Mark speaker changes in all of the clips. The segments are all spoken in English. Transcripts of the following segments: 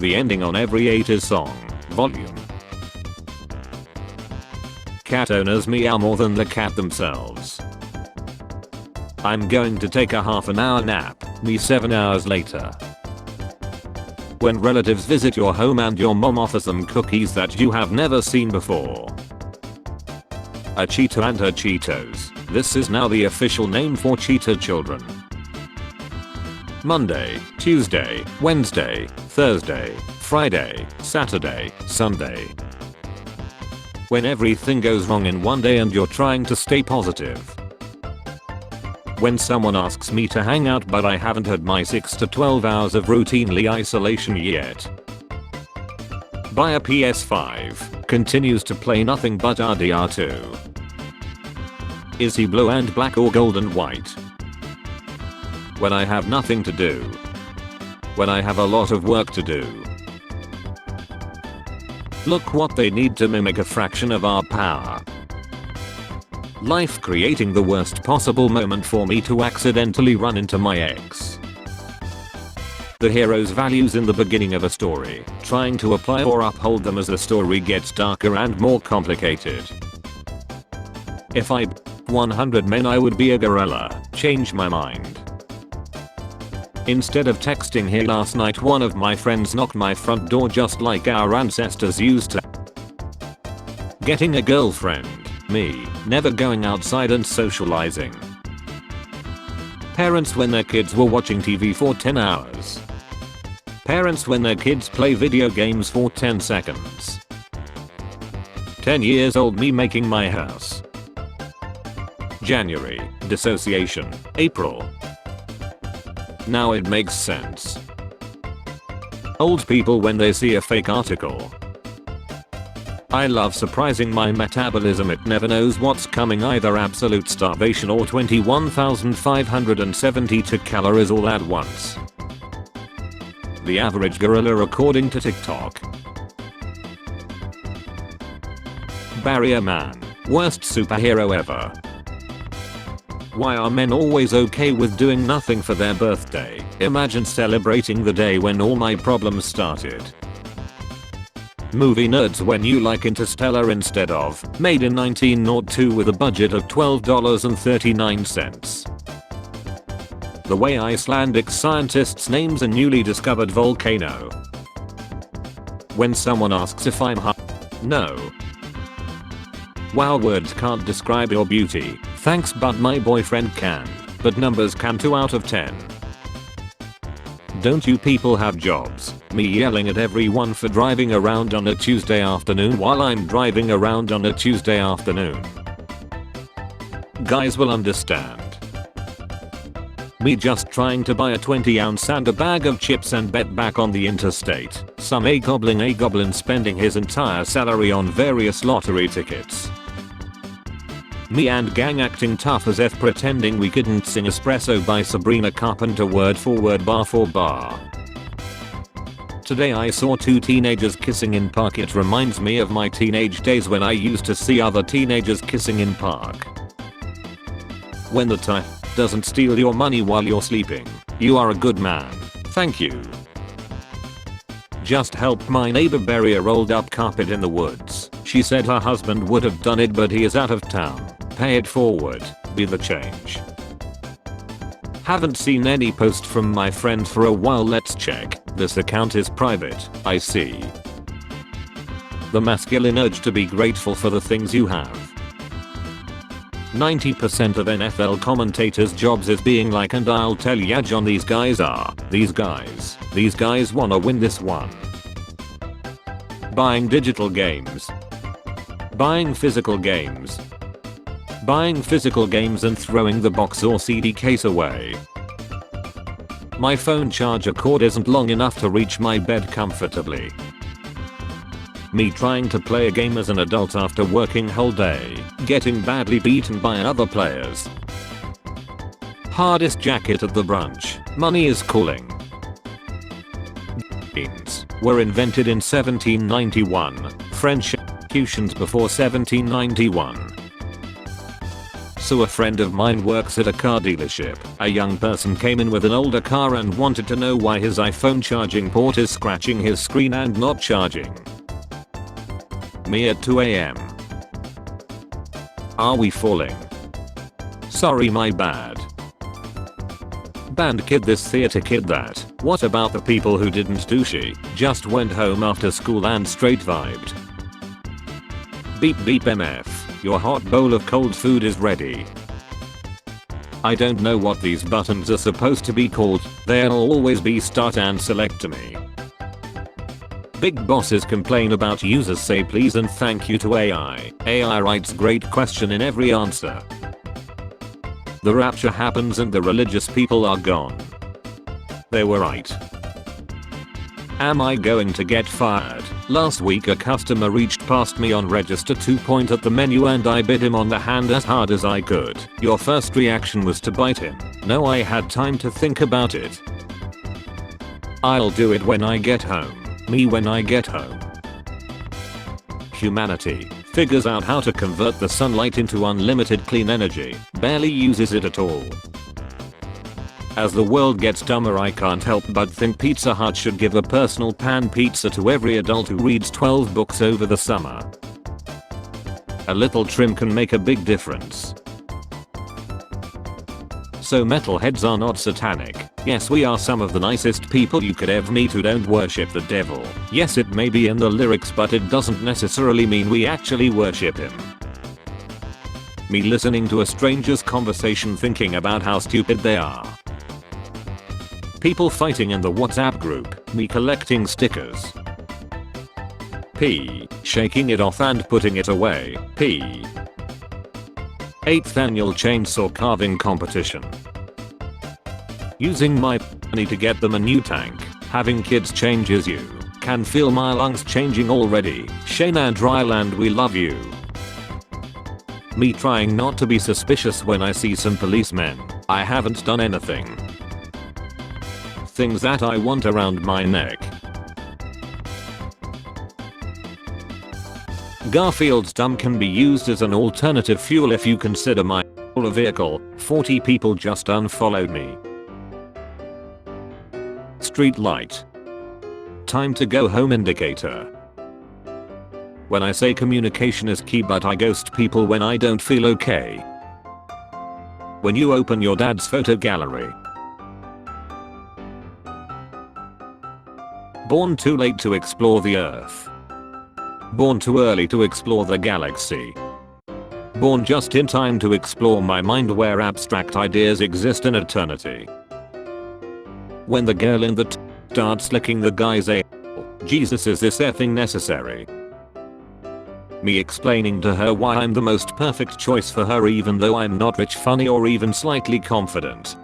Speaker 1: The ending on every 80s song. Volume. Cat owners meow more than the cat themselves. I'm going to take a half an hour nap. Me 7 hours later. When relatives visit your home and your mom offers them cookies that you have never seen before. A cheetah and her Cheetos. This is now the official name for cheetah children. Monday, Tuesday, Wednesday, Thursday, Friday, Saturday, Sunday. When everything goes wrong in one day and you're trying to stay positive. When someone asks me to hang out but I haven't had my 6 to 12 hours of routinely isolation yet. Buy a PS5, continues to play nothing but RDR2. Is he blue and black or gold and white? When I have nothing to do. When I have a lot of work to do. Look what they need to mimic a fraction of our power. Life creating the worst possible moment for me to accidentally run into my ex. The hero's values in the beginning of a story, trying to apply or uphold them as the story gets darker and more complicated. If I 100 men I would be a gorilla, change my mind. Instead of texting here last night one of my friends knocked my front door just like our ancestors used to. Getting a girlfriend, me, never going outside and socializing. Parents when their kids were watching TV for 10 hours. Parents when their kids play video games for 10 seconds. 10 years old me making my house. January, dissociation, April. Now it makes sense. Old people when they see a fake article. I love surprising my metabolism, it never knows what's coming, either absolute starvation or 21,572 calories all at once. The average gorilla according to TikTok. Barrier man, worst superhero ever. Why are men always okay with doing nothing for their birthday? Imagine celebrating the day when all my problems started. Movie nerds when you like Interstellar instead of Made in 1902 with a budget of $12.39. The way Icelandic scientists names a newly discovered volcano. When someone asks if I'm hot. No. Wow, words can't describe your beauty. Thanks, but my boyfriend can. But numbers can. 2 out of 10. Don't you people have jobs? Me yelling at everyone for driving around on a Tuesday afternoon while I'm driving around on a Tuesday afternoon. Guys will understand. Me just trying to buy a 20-ounce and a bag of chips and bet back on the interstate. Some a goblin spending his entire salary on various lottery tickets. Me and gang acting tough as F pretending we couldn't sing Espresso by Sabrina Carpenter word for word bar for bar. Today I saw 2 teenagers kissing in park. It reminds me of my teenage days when I used to see other teenagers kissing in park. When the type doesn't steal your money while you're sleeping, you are a good man. Thank you. Just helped my neighbor bury a rolled up carpet in the woods. She said her husband would have done it but he is out of town. Pay it forward, be the change. Haven't seen any post from my friend for a while. Let's check. This account is private, I see. The masculine urge to be grateful for the things you have. 90% of NFL commentators' jobs is being like, and I'll tell ya John, these guys are, these guys wanna win this one. Buying digital games. Buying physical games. Buying physical games and throwing the box or CD case away. My phone charger cord isn't long enough to reach my bed comfortably. Me trying to play a game as an adult after working whole day, getting badly beaten by other players. Hardest jacket at the brunch, money is calling. Beans were invented in 1791, French executions before 1791. So a friend of mine works at a car dealership. A young person came in with an older car and wanted to know why his iPhone charging port is scratching his screen and not charging. Me at 2 AM. Are we falling? Sorry, my bad. Band kid this, theater kid that. What about the people who didn't do shit, just went home after school and straight vibed? Beep beep MF. Your hot bowl of cold food is ready. I don't know what these buttons are supposed to be called. They'll always be start and select to me. Big bosses complain about users say please and thank you to AI. AI writes great question in every answer. The rapture happens and the religious people are gone. They were right. Am I going to get fired? Last week a customer reached past me on register to point at the menu and I bit him on the hand as hard as I could. Your first reaction was to bite him. No, I had time to think about it. I'll do it when I get home. Me when I get home. Humanity figures out how to convert the sunlight into unlimited clean energy, barely uses it at all. As the world gets dumber, I can't help but think Pizza Hut should give a personal pan pizza to every adult who reads 12 books over the summer. A little trim can make a big difference. So metalheads are not satanic. Yes, we are some of the nicest people you could ever meet who don't worship the devil. Yes, it may be in the lyrics, but it doesn't necessarily mean we actually worship him. Me listening to a stranger's conversation thinking about how stupid they are. People fighting in the WhatsApp group, me collecting stickers. P. Shaking it off and putting it away. P. 8th annual chainsaw carving competition. Using my money to get them a new tank. Having kids changes you. Can feel my lungs changing already. Shayna Dryland, we love you. Me trying not to be suspicious when I see some policemen. I haven't done anything. Things that I want around my neck. Garfield's dumb can be used as an alternative fuel if you consider my a vehicle. 40 people just unfollowed me. Street light. Time to go home indicator. When I say communication is key, but I ghost people when I don't feel okay. When you open your dad's photo gallery. Born too late to explore the earth. Born too early to explore the galaxy. Born just in time to explore my mind where abstract ideas exist in eternity. When the girl in the starts licking the guy's Jesus, is this effing necessary? Me explaining to her why I'm the most perfect choice for her even though I'm not rich, funny or even slightly confident.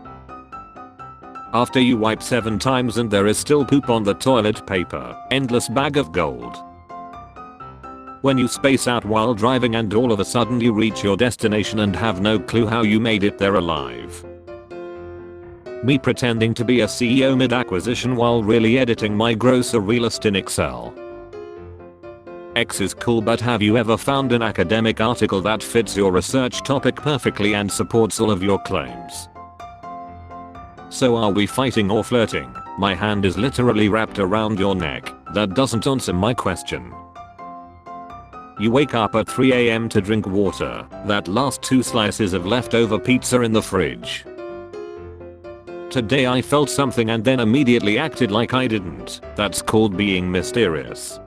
Speaker 1: After you wipe 7 times and there is still poop on the toilet paper, endless bag of gold. When you space out while driving and all of a sudden you reach your destination and have no clue how you made it there alive. Me pretending to be a CEO mid-acquisition while really editing my grocery list in Excel. X is cool, but have you ever found an academic article that fits your research topic perfectly and supports all of your claims? So are we fighting or flirting? My hand is literally wrapped around your neck. That doesn't answer my question. You wake up at 3 AM to drink water. That last 2 slices of leftover pizza in the fridge. Today I felt something and then immediately acted like I didn't. That's called being mysterious.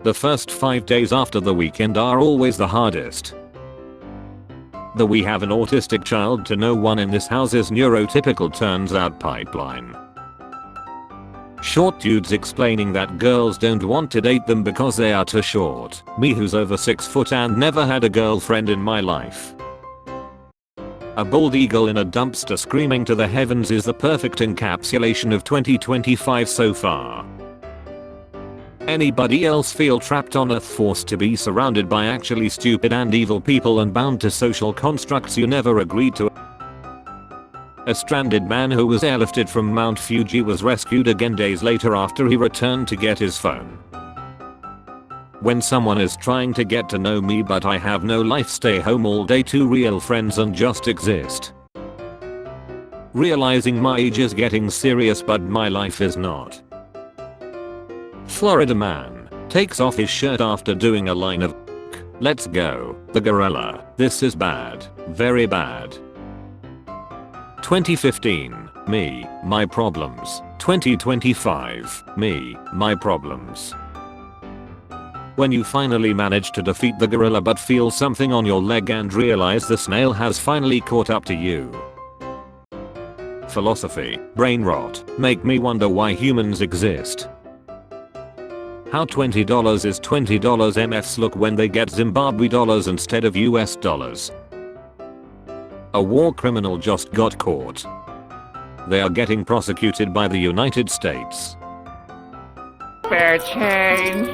Speaker 1: The first 5 days after the weekend are always the hardest. The "we have an autistic child" to no one in this house is neurotypical turns out pipeline. Short dudes explaining that girls don't want to date them because they are too short. Me who's over 6 foot and never had a girlfriend in my life. A bald eagle in a dumpster screaming to the heavens is the perfect encapsulation of 2025 so far. Anybody else feel trapped on Earth, forced to be surrounded by actually stupid and evil people and bound to social constructs you never agreed to? A stranded man who was airlifted from Mount Fuji was rescued again days later after he returned to get his phone. When someone is trying to get to know me but I have no life, stay home all day, 2 real friends and just exist. Realizing my age is getting serious but my life is not. Florida man takes off his shirt after doing a line of let's go, the gorilla. This is bad, very bad. 2015, me, my problems. 2025, me, my problems. When you finally manage to defeat the gorilla but feel something on your leg and realize the snail has finally caught up to you. Philosophy, brain rot, make me wonder why humans exist. How $20 is $20. MFs look when they get Zimbabwe dollars instead of US dollars. A war criminal just got caught. They are getting prosecuted by the United States.
Speaker 2: Spare change,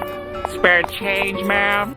Speaker 2: ma'am.